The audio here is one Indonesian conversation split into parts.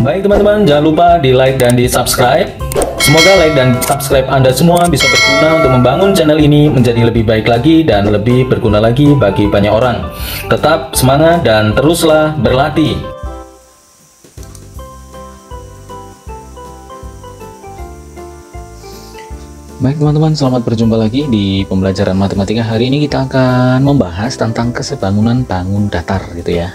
Baik teman-teman, jangan lupa di like dan di subscribe. Semoga like dan subscribe Anda semua bisa berguna untuk membangun channel ini menjadi lebih baik lagi dan lebih berguna lagi bagi banyak orang. Tetap semangat dan teruslah berlatih. Baik teman-teman, selamat berjumpa lagi di pembelajaran matematika. Hari ini kita akan membahas tentang kesebangunan bangun datar gitu ya.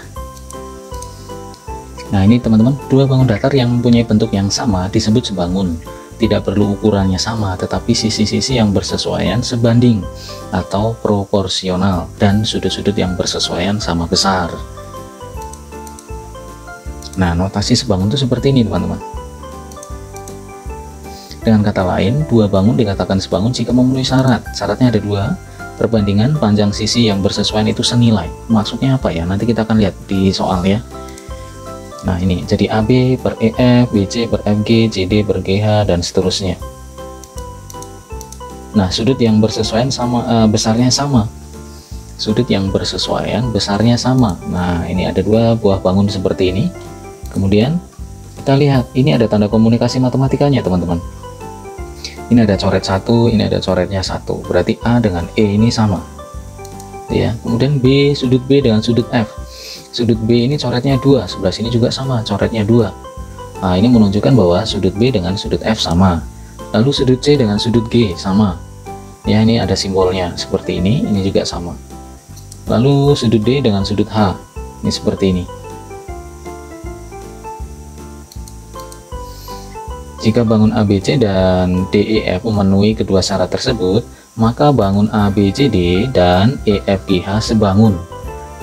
Nah ini teman-teman, dua bangun datar yang mempunyai bentuk yang sama disebut sebangun. Tidak perlu ukurannya sama, tetapi sisi-sisi yang bersesuaian sebanding atau proporsional dan sudut-sudut yang bersesuaian sama besar. Nah notasi sebangun itu seperti ini teman-teman. Dengan kata lain, dua bangun dikatakan sebangun jika memenuhi syarat. Syaratnya ada dua. Perbandingan panjang sisi yang bersesuaian itu senilai. Maksudnya apa ya? Nanti kita akan lihat di soal ya. Nah ini, jadi AB per EF, BC per FG, CD per GH, dan seterusnya. Nah sudut yang bersesuaian sama, besarnya sama. Sudut yang bersesuaian besarnya sama. Nah ini ada dua buah bangun seperti ini. Kemudian kita lihat, ini ada tanda komunikasi matematikanya teman-teman. Ini ada coret satu, ini ada coretnya satu. Berarti A dengan E ini sama. Ya, kemudian B, sudut B dengan sudut F. Sudut B ini coretnya 2, sebelah sini juga sama, coretnya 2. Nah, ini menunjukkan bahwa sudut B dengan sudut F sama. Lalu sudut C dengan sudut G sama. Ya, ini ada simbolnya seperti ini juga sama. Lalu sudut D dengan sudut H, ini seperti ini. Jika bangun ABC dan DEF memenuhi kedua syarat tersebut, maka bangun ABCD dan EFGH sebangun.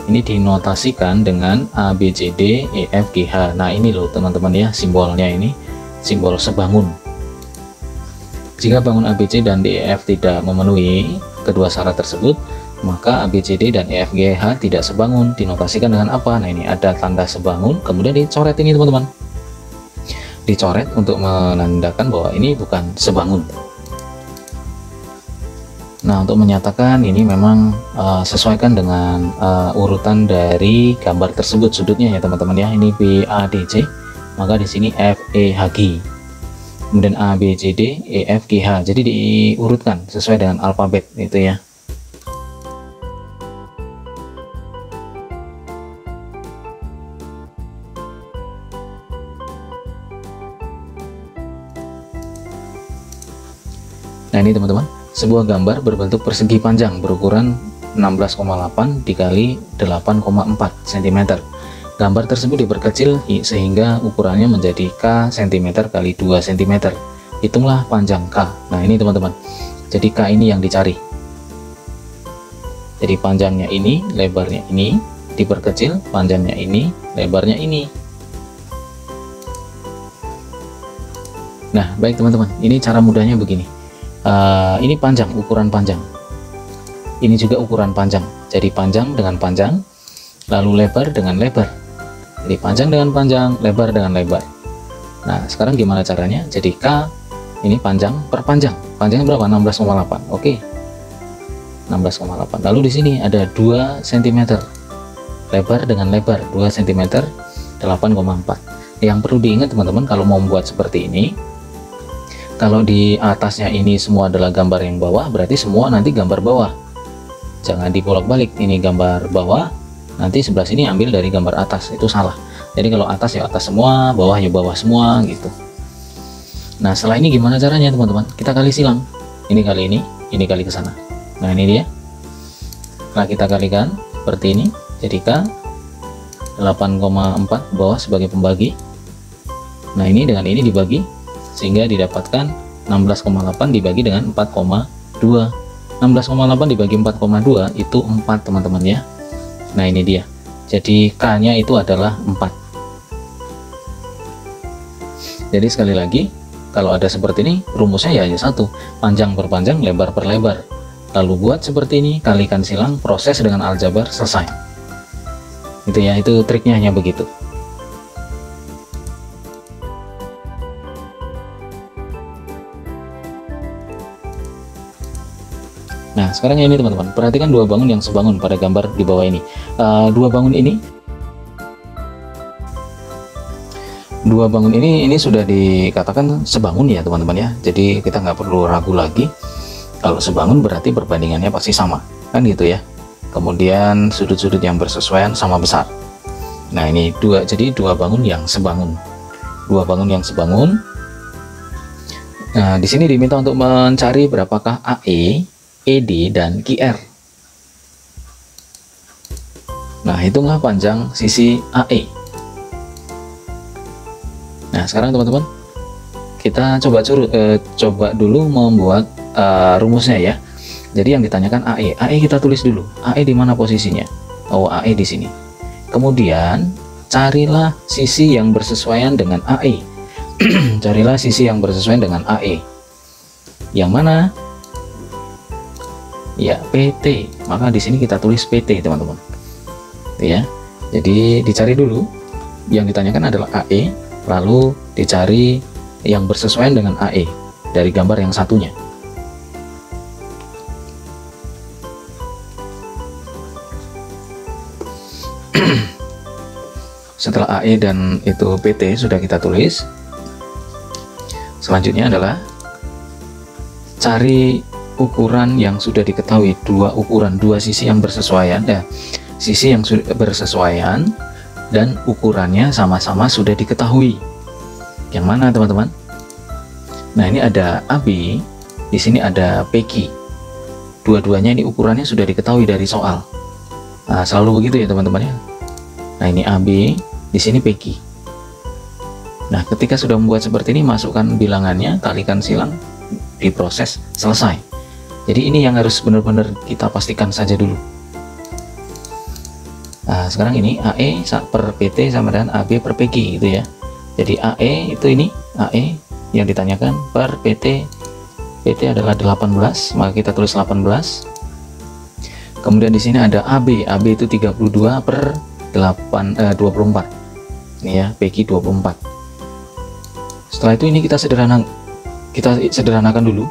Ini dinotasikan dengan ABCD EFGH. Nah ini loh teman-teman ya, simbolnya ini simbol sebangun. Jika bangun ABC dan DEF tidak memenuhi kedua syarat tersebut, maka ABCD dan EFGH tidak sebangun. Dinotasikan dengan apa? Nah ini ada tanda sebangun, kemudian dicoret ini teman-teman. Dicoret untuk menandakan bahwa ini bukan sebangun. Nah untuk menyatakan ini memang sesuaikan dengan urutan dari gambar tersebut sudutnya ya teman-teman ya. Ini BADC, maka di sini FEHG, kemudian ABCD EFGH. Jadi diurutkan sesuai dengan alfabet itu ya. Nah ini teman-teman, sebuah gambar berbentuk persegi panjang berukuran 16,8 dikali 8,4 cm. Gambar tersebut diperkecil sehingga ukurannya menjadi K cm kali 2 cm. Hitunglah panjang K. Nah ini teman-teman, jadi K ini yang dicari. Jadi panjangnya ini, lebarnya ini, diperkecil, panjangnya ini, lebarnya ini. Nah baik teman-teman, ini cara mudahnya begini. Ini panjang, ukuran panjang. Ini juga ukuran panjang. Jadi panjang dengan panjang, lalu lebar dengan lebar. Jadi panjang dengan panjang, lebar dengan lebar. Nah, sekarang gimana caranya? Jadi K ini panjang per panjang. Panjangnya berapa? 16,8. Oke. 16,8. Lalu di sini ada 2 cm. Lebar dengan lebar 2 cm 8,4. Yang perlu diingat teman-teman, kalau mau membuat seperti ini, kalau di atasnya ini semua adalah gambar yang bawah, berarti semua nanti gambar bawah. Jangan dibolak-balik, ini gambar bawah, nanti sebelah sini ambil dari gambar atas, itu salah. Jadi kalau atas ya atas semua, bawah ya bawah semua gitu. Nah setelah ini gimana caranya teman-teman? Kita kali silang, ini kali ini kali ke sana. Nah ini dia. Nah kita kalikan seperti ini, jadi K 8,4 bawah sebagai pembagi. Nah ini dengan ini dibagi, sehingga didapatkan 16,8 dibagi dengan 4,2. 16,8 dibagi 4,2 itu 4 teman-teman ya. Nah ini dia, jadi K nya itu adalah 4. Jadi sekali lagi, kalau ada seperti ini rumusnya ya hanya satu, panjang per panjang, lebar per lebar. Lalu buat seperti ini, kalikan silang, proses dengan aljabar, selesai. Itu ya, itu triknya hanya begitu. Nah sekarang ini teman-teman, perhatikan dua bangun yang sebangun pada gambar di bawah ini. Dua bangun ini Dua bangun ini sudah dikatakan sebangun ya teman-teman ya. Jadi kita nggak perlu ragu lagi, kalau sebangun berarti perbandingannya pasti sama kan gitu ya. Kemudian sudut-sudut yang bersesuaian sama besar. Nah ini jadi dua bangun yang sebangun, dua bangun yang sebangun. Nah di sini diminta untuk mencari berapakah AE, ED, dan QR. Nah hitunglah panjang sisi AE. Nah sekarang teman-teman kita coba dulu membuat rumusnya ya. Jadi yang ditanyakan AE, AE kita tulis dulu. AE di mana posisinya? Oh AE di sini. Kemudian carilah sisi yang bersesuaian dengan AE. Carilah sisi yang bersesuaian dengan AE. Yang mana? Ya PT. Maka di sini kita tulis PT teman-teman. Ya. Jadi dicari dulu. Yang ditanyakan adalah AE. Lalu dicari yang bersesuaian dengan AE dari gambar yang satunya. Setelah AE dan itu PT sudah kita tulis, selanjutnya adalah cari ukuran yang sudah diketahui, dua sisi yang bersesuaian, sisi yang bersesuaian dan ukurannya sama-sama sudah diketahui. Yang mana teman-teman? Nah ini ada AB, di sini ada PQ. Dua-duanya ini ukurannya sudah diketahui dari soal. Nah, selalu begitu ya teman-teman ya. Nah ini AB, di sini PQ. Nah ketika sudah membuat seperti ini, masukkan bilangannya, kalikan silang, diproses, selesai. Jadi ini yang harus benar-benar kita pastikan saja dulu. Nah sekarang ini AE per PT sama dengan AB per PQ gitu ya. Jadi AE itu ini AE yang ditanyakan per PT. PT adalah 18, maka kita tulis 18. Kemudian di sini ada AB, AB itu 32 per 24. Ini ya PQ 24. Setelah itu ini kita sederhanakan dulu.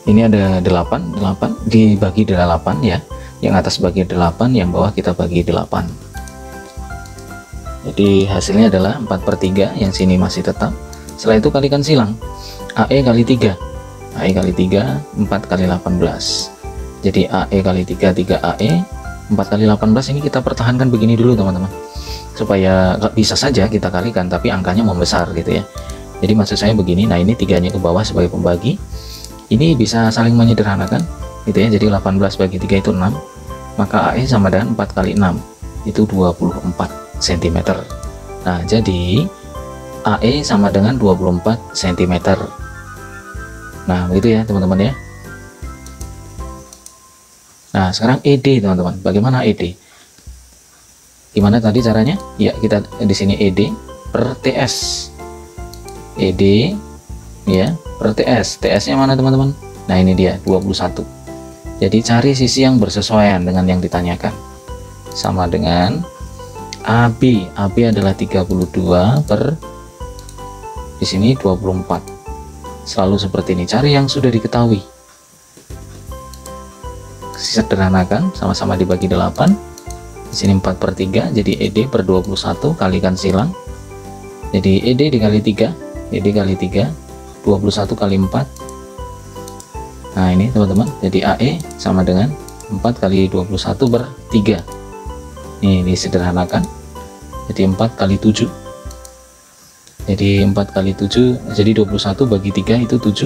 Ini ada 8 dibagi 8 ya. Yang atas bagi 8, yang bawah kita bagi 8. Jadi hasilnya adalah 4/3, yang sini masih tetap. Setelah itu kalikan silang. AE kali 3. AE kali 3, 4 kali 18. Jadi AE kali 3, 3AE, 4 kali 18 ini kita pertahankan begini dulu teman-teman. Supaya bisa saja kita kalikan, tapi angkanya membesar gitu ya. Jadi maksud saya begini, nah ini 3-nya ke bawah sebagai pembagi. Ini bisa saling menyederhanakan gitu ya. Jadi 18 bagi 3 itu 6. Maka AE sama dengan 4 kali 6 itu 24 cm. Nah jadi AE sama dengan 24 cm. Nah begitu ya teman-teman ya. Nah sekarang ED teman-teman, bagaimana ED? Gimana tadi caranya? Ya kita di sini ED per TS. ED ya per TS. TS nya mana teman-teman? Nah ini dia 21. Jadi cari sisi yang bersesuaian dengan yang ditanyakan. Sama dengan AB. AB adalah 32 per di sini 24. Selalu seperti ini. Cari yang sudah diketahui. Sederhanakan, sama-sama dibagi 8. Di sini 4/3, jadi ED per 21 kalikan silang. Jadi ED dikali 3, ED kali 3, 21 kali 4. Nah ini teman-teman, jadi AE sama dengan 4 kali 21 per 3. Ini disederhanakan, jadi 4 kali 7. Jadi 4 kali 7, jadi 21 bagi 3 itu 7.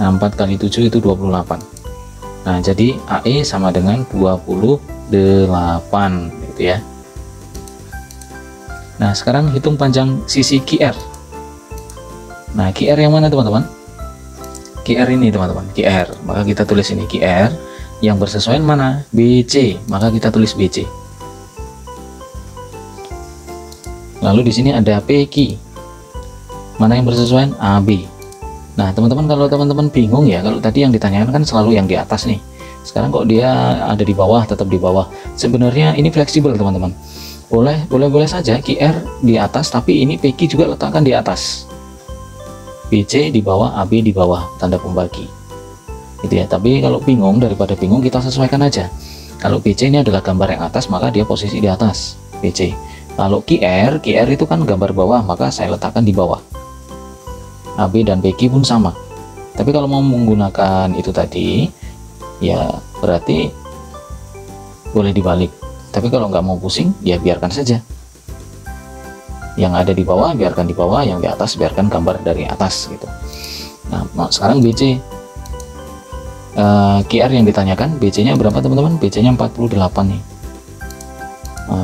Nah 4 kali 7 itu 28. Nah jadi AE sama dengan 28 gitu ya. Nah sekarang hitung panjang sisi QR. Nah QR yang mana teman-teman? QR ini teman-teman, QR. Maka kita tulis ini QR. Yang bersesuaian mana? BC. Maka kita tulis BC. Lalu di sini ada PQ. Mana yang bersesuaian? AB. Nah teman-teman, kalau teman-teman bingung ya, kalau tadi yang ditanyakan kan selalu yang di atas nih. Sekarang kok dia ada di bawah, tetap di bawah. Sebenarnya ini fleksibel teman-teman. Boleh saja QR di atas, tapi ini PQ juga letakkan di atas. BC di bawah, AB di bawah, tanda pembagi gitu ya. Tapi kalau bingung, daripada bingung kita sesuaikan aja. Kalau BC ini adalah gambar yang atas, maka dia posisi di atas BC. Kalau QR itu kan gambar bawah, maka saya letakkan di bawah. AB dan PQ pun sama. Tapi kalau mau menggunakan itu tadi, ya berarti boleh dibalik. Tapi kalau nggak mau pusing, ya biarkan saja. Yang ada di bawah biarkan di bawah, yang di atas biarkan gambar dari atas gitu. Nah, sekarang BC. QR yang ditanyakan, BC-nya berapa teman-teman? BC-nya 48 nih.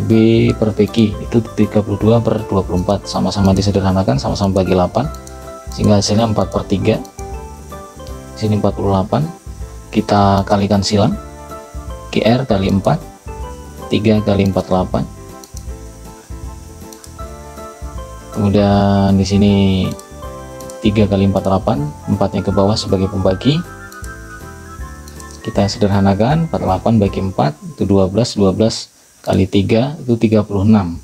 B per PQ itu 32/24, sama-sama disederhanakan, sama-sama bagi 8 sehingga hasilnya 4/3. Sini 48, kita kalikan silang, QR kali 4, 3 kali 48, kemudian di sini 3 kali 48, 4-nya ke bawah sebagai pembagi, kita sederhanakan, 48 bagi 4 itu 12, 12 kali 3 itu 36.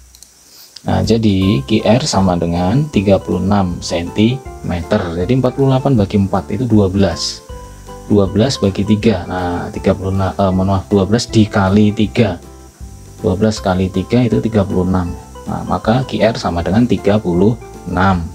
Nah, jadi QR sama dengan 36 cm. Jadi 48 bagi 4 itu 12. 12 bagi 3. Nah, 12 dikali 3. 12 kali 3 itu 36. Nah, maka QR sama dengan 36.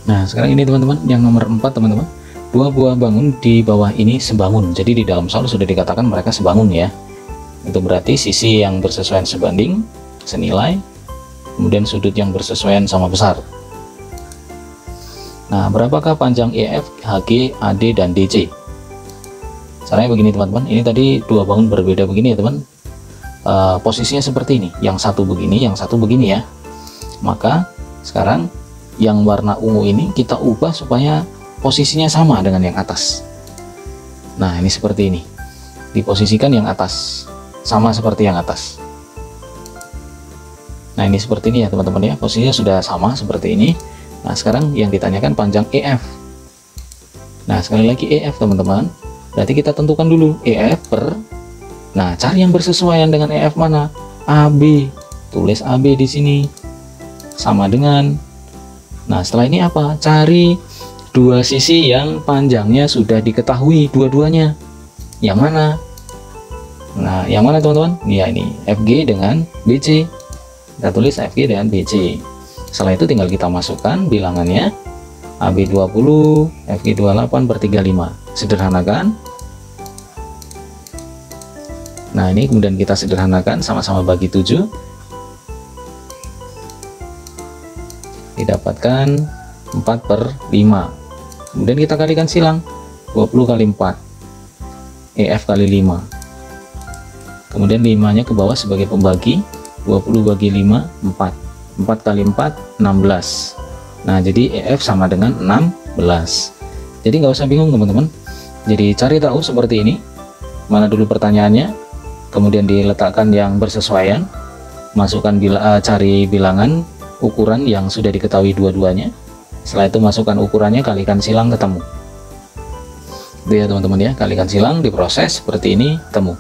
Nah, sekarang ini teman-teman, yang nomor 4 teman-teman, 2 buah bangun di bawah ini sebangun. Jadi di dalam soal sudah dikatakan mereka sebangun ya. Itu berarti sisi yang bersesuaian sebanding, senilai, kemudian sudut yang bersesuaian sama besar. Nah, berapakah panjang EF, HG, AD, dan DC? Caranya begini teman-teman, ini tadi 2 bangun berbeda begini ya teman. Posisinya seperti ini, yang satu begini, yang satu begini ya. Maka sekarang yang warna ungu ini kita ubah supaya posisinya sama dengan yang atas. Nah, ini seperti ini, diposisikan yang atas sama seperti yang atas. Nah, ini seperti ini ya teman-teman ya, posisinya sudah sama seperti ini. Nah, sekarang yang ditanyakan panjang EF. Nah, sekali lagi EF teman-teman, berarti kita tentukan dulu EF per, nah cari yang bersesuaian dengan EF mana? AB, tulis AB di sini sama dengan. Nah, setelah ini apa? Cari dua sisi yang panjangnya sudah diketahui dua-duanya. Yang mana? Nah, yang mana teman-teman? Ya, ini FG dengan BC. Kita tulis FG dengan BC. Setelah itu tinggal kita masukkan bilangannya. AB 20, FG 28/35. Sederhanakan. Nah, ini kemudian kita sederhanakan, sama-sama bagi 7. Didapatkan 4/5. Kemudian kita kalikan silang, 20 kali 4, EF kali 5. Kemudian 5-nya ke bawah sebagai pembagi, 20 bagi 5, 4. 4 kali 4, 16. Nah, jadi EF sama dengan 16. Jadi nggak usah bingung teman-teman. Jadi cari tahu seperti ini, mana dulu pertanyaannya, kemudian diletakkan yang bersesuaian, masukkan cari bilangan ukuran yang sudah diketahui dua-duanya. Setelah itu masukkan ukurannya, kalikan silang, ketemu. Itu ya teman-teman ya, kalikan silang, diproses seperti ini, ketemu.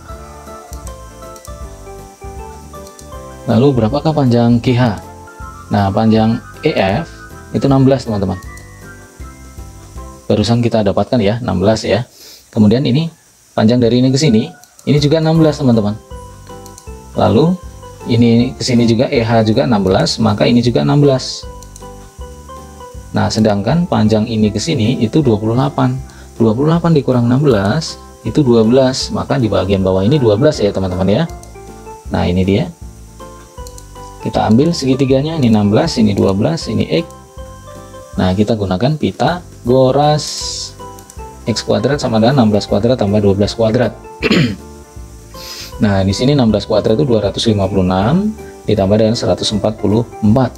Lalu berapakah panjang GH? Nah, panjang EF itu 16 teman-teman. Barusan kita dapatkan ya, 16 ya. Kemudian ini panjang dari ini ke sini, ini juga 16 teman-teman. Lalu ini ke sini juga, EH juga 16, maka ini juga 16. Nah, sedangkan panjang ini ke sini itu 28. 28 dikurang 16 itu 12, maka di bagian bawah ini 12 ya teman-teman ya. Nah, ini dia. Kita ambil segitiganya, ini 16, ini 12, ini X. Nah, kita gunakan Pythagoras. X kuadrat sama dengan 16 kuadrat tambah 12 kuadrat. Nah, di sini 16 kuadrat itu 256 ditambah dengan 144.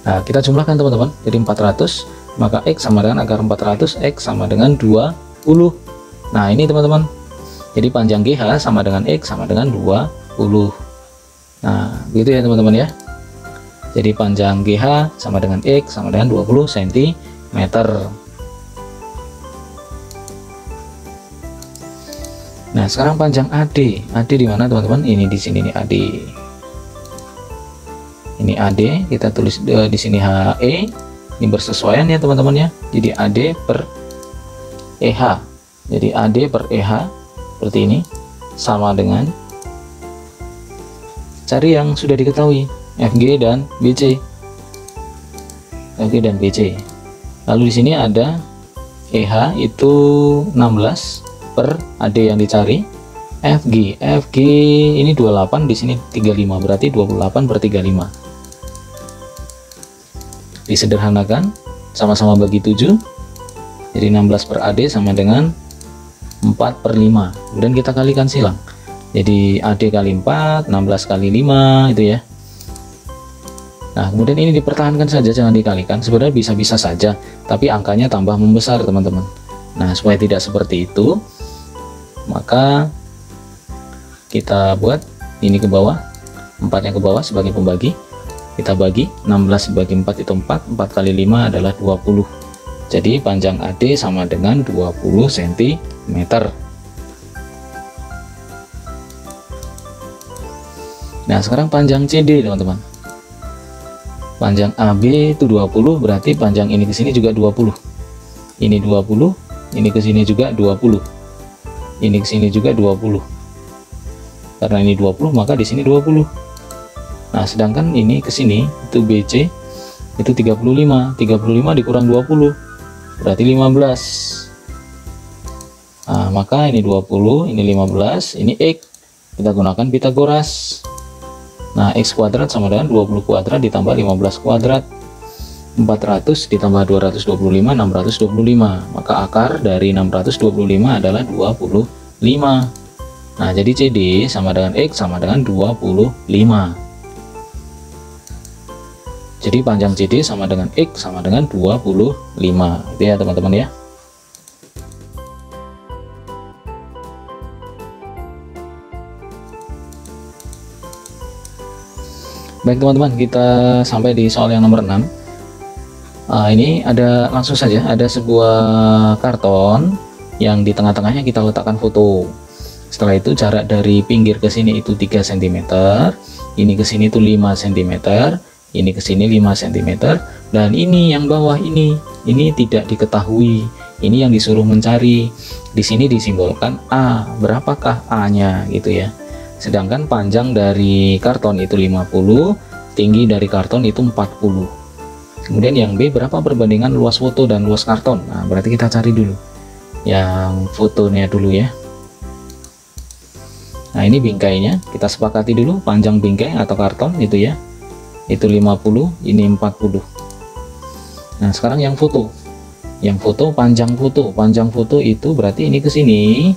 Nah, kita jumlahkan teman-teman. Jadi 400, maka X sama dengan akar 400, X sama dengan 20. Nah, ini teman-teman. Jadi panjang GH sama dengan X sama dengan 20. Nah, begitu ya teman-teman ya. Jadi panjang GH sama dengan X sama dengan 20 cm. Nah, sekarang panjang AD. AD di mana teman-teman? Ini di sini nih AD. Ini AD, kita tulis di sini HE. Ini bersesuaian ya teman-teman ya. Jadi AD per EH. Jadi AD per EH seperti ini sama dengan, cari yang sudah diketahui, FG dan BC. FG dan BC. Lalu di sini ada EH itu 16 per AD yang dicari. FG ini 28, di sini 35, berarti 28 per 35. Disederhanakan, sama-sama bagi 7, jadi 16 per AD sama dengan 4 per 5. Kemudian kita kalikan silang, jadi AD kali 4, 16 kali 5 itu ya. Nah, kemudian ini dipertahankan saja, jangan dikalikan. Sebenarnya bisa-bisa saja, tapi angkanya tambah membesar teman-teman. Nah, supaya tidak seperti itu, maka kita buat ini ke bawah, 4-nya ke bawah sebagai pembagi. Kita bagi 16 dibagi 4 itu 4 kali 5 adalah 20. Jadi panjang AD sama dengan 20 cm. Nah, sekarang panjang CD teman-teman. Panjang AB itu 20, berarti panjang ini ke sini juga 20. Ini 20, ini ke sini juga 20. Ini ke sini juga 20. Karena ini 20, maka di sini 20. Nah, sedangkan ini ke sini itu BC itu 35. 35 dikurang 20 berarti 15. Nah, maka ini 20, ini 15, ini X. Kita gunakan Pitagoras. Nah, X kuadrat sama dengan 20 kuadrat ditambah 15 kuadrat. 400 ditambah 225, 625. Maka akar dari 625 adalah 25. Nah, jadi CD sama dengan X sama dengan 25. Jadi panjang CD sama dengan X sama dengan 25. Itu ya teman-teman ya. Baik teman-teman, kita sampai di soal yang nomor 6. Ini ada, langsung saja ada sebuah karton yang di tengah-tengahnya kita letakkan foto. Setelah itu jarak dari pinggir ke sini itu 3 cm, ini ke sini itu 5 cm, ini ke sini 5 cm, dan ini yang bawah ini tidak diketahui. Ini yang disuruh mencari. Di sini disimbolkan A, berapakah A-nya gitu ya. Sedangkan panjang dari karton itu 50, tinggi dari karton itu 40. Kemudian yang B, berapa perbandingan luas foto dan luas karton. Nah, berarti kita cari dulu yang fotonya dulu ya. Nah, ini bingkainya kita sepakati dulu, panjang bingkai atau karton itu ya, itu 50, ini 40. Nah, sekarang yang foto, panjang foto itu berarti ini ke sini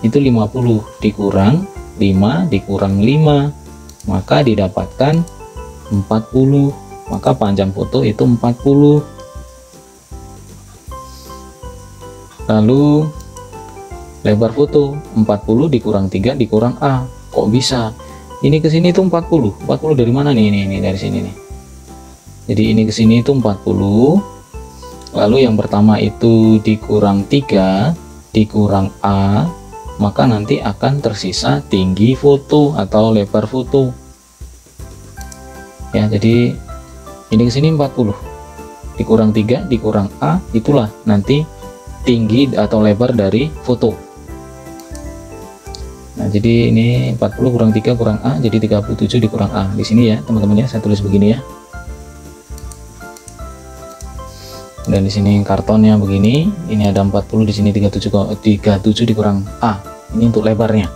itu 50 dikurang 5 dikurang 5, maka didapatkan 40. Maka panjang foto itu 40. Lalu lebar foto 40 dikurang 3 dikurang A. Kok bisa? Ini ke sini itu 40. 40 dari mana nih? Ini dari sini nih. Jadi ini ke sini itu 40. Lalu yang pertama itu dikurang 3 dikurang A, maka nanti akan tersisa tinggi foto atau lebar foto. Ya, jadi ini ke sini 40. Dikurang 3 dikurang A, itulah nanti tinggi atau lebar dari foto. Nah, jadi ini 40 kurang 3 kurang A, jadi 37 dikurang A. Di sini ya, teman-teman ya, saya tulis begini ya. Dan di sini kartonnya begini, ini ada 40, di sini 37 dikurang A. Ini untuk lebarnya.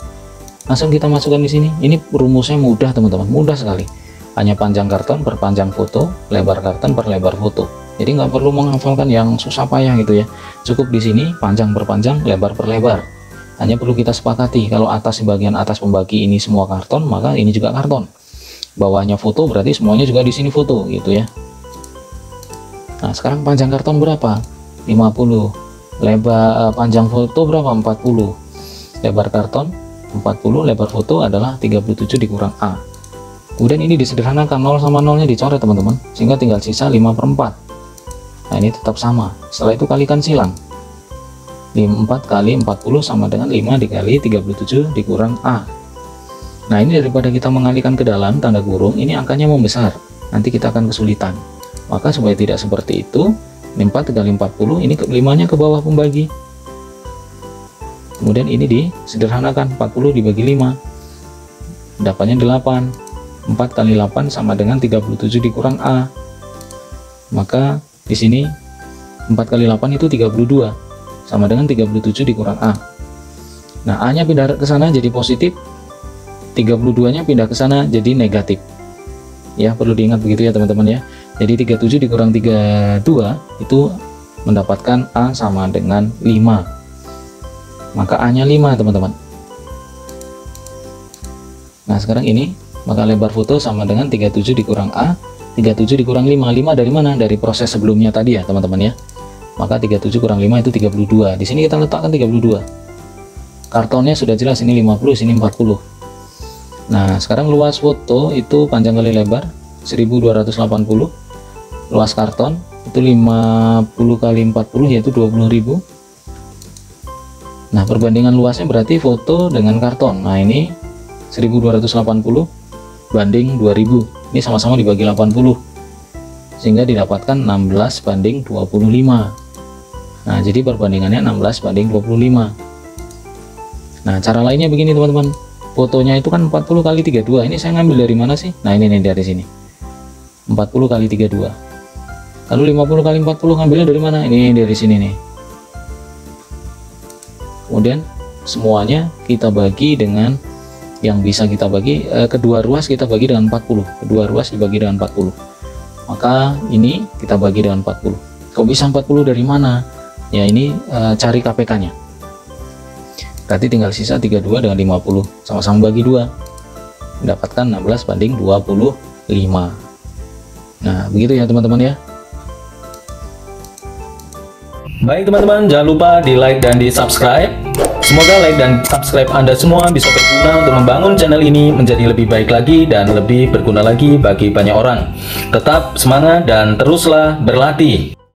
Langsung kita masukkan di sini. Ini rumusnya mudah, teman-teman, mudah sekali. Hanya panjang karton per panjang foto, lebar karton per lebar foto. Jadi nggak perlu menghafalkan yang susah payah gitu ya. Cukup di sini panjang per panjang, lebar per lebar. Hanya perlu kita sepakati, kalau atas bagian atas pembagi ini semua karton, maka ini juga karton. Bawahnya foto, berarti semuanya juga di sini foto gitu ya. Nah, sekarang panjang karton berapa? 50. Lebar panjang foto berapa? 40. Lebar karton 40, lebar foto adalah 37 dikurang A. Kemudian ini disederhanakan, 0 sama 0 nya dicoret teman-teman, sehingga tinggal sisa 5/4. Nah, ini tetap sama. Setelah itu kalikan silang. 4 kali 40 sama dengan 5 dikali 37 dikurang A. Nah, ini daripada kita mengalihkan ke dalam tanda kurung, ini angkanya membesar, nanti kita akan kesulitan. Maka supaya tidak seperti itu, 4 kali 40, ini 5-nya ke bawah pembagi. Kemudian ini disederhanakan, 40 dibagi 5 dapatnya 8. 4 kali 8 sama dengan 37 dikurang A. Maka di sini 4 kali 8 itu 32 sama dengan 37 dikurang A. Nah, A nya pindah ke sana jadi positif, 32 nya pindah ke sana jadi negatif ya, perlu diingat begitu ya teman-teman ya. Jadi 37 dikurang 32 itu mendapatkan A sama dengan 5, maka A nya 5 teman-teman. Nah sekarang ini, maka lebar foto sama dengan 37 dikurang A, 37 dikurang 5, 5 dari mana? Dari proses sebelumnya tadi ya teman-teman ya. Maka 37 kurang 5 itu 32. Di sini kita letakkan 32. Kartonnya sudah jelas, ini 50, sini 40. Nah sekarang luas foto itu panjang kali lebar 1280, luas karton itu 50 kali 40 yaitu 20.000. Nah perbandingan luasnya berarti foto dengan karton. Nah ini 1280 banding 2000, ini sama-sama dibagi 80 sehingga didapatkan 16 banding 25. Nah jadi perbandingannya 16 banding 25. Nah cara lainnya begini teman-teman, fotonya itu kan 40 kali 32, ini saya ngambil dari mana sih? Nah ini nih dari sini, 40 kali 32. Lalu 50 kali 40 ngambilnya dari mana? Ini dari sini nih. Kemudian semuanya kita bagi dengan yang bisa kita bagi, kedua ruas kita bagi dengan 40, kedua ruas dibagi dengan 40, maka ini kita bagi dengan 40. Kok bisa 40 dari mana? Ya ini cari KPK nya, berarti tinggal sisa 32 dengan 50 sama-sama bagi 2 mendapatkan 16 banding 25. Nah begitu ya teman-teman ya. Baik teman-teman, jangan lupa di like dan di subscribe. Semoga like dan subscribe Anda semua bisa berguna untuk membangun channel ini menjadi lebih baik lagi dan lebih berguna lagi bagi banyak orang. Tetap semangat dan teruslah berlatih.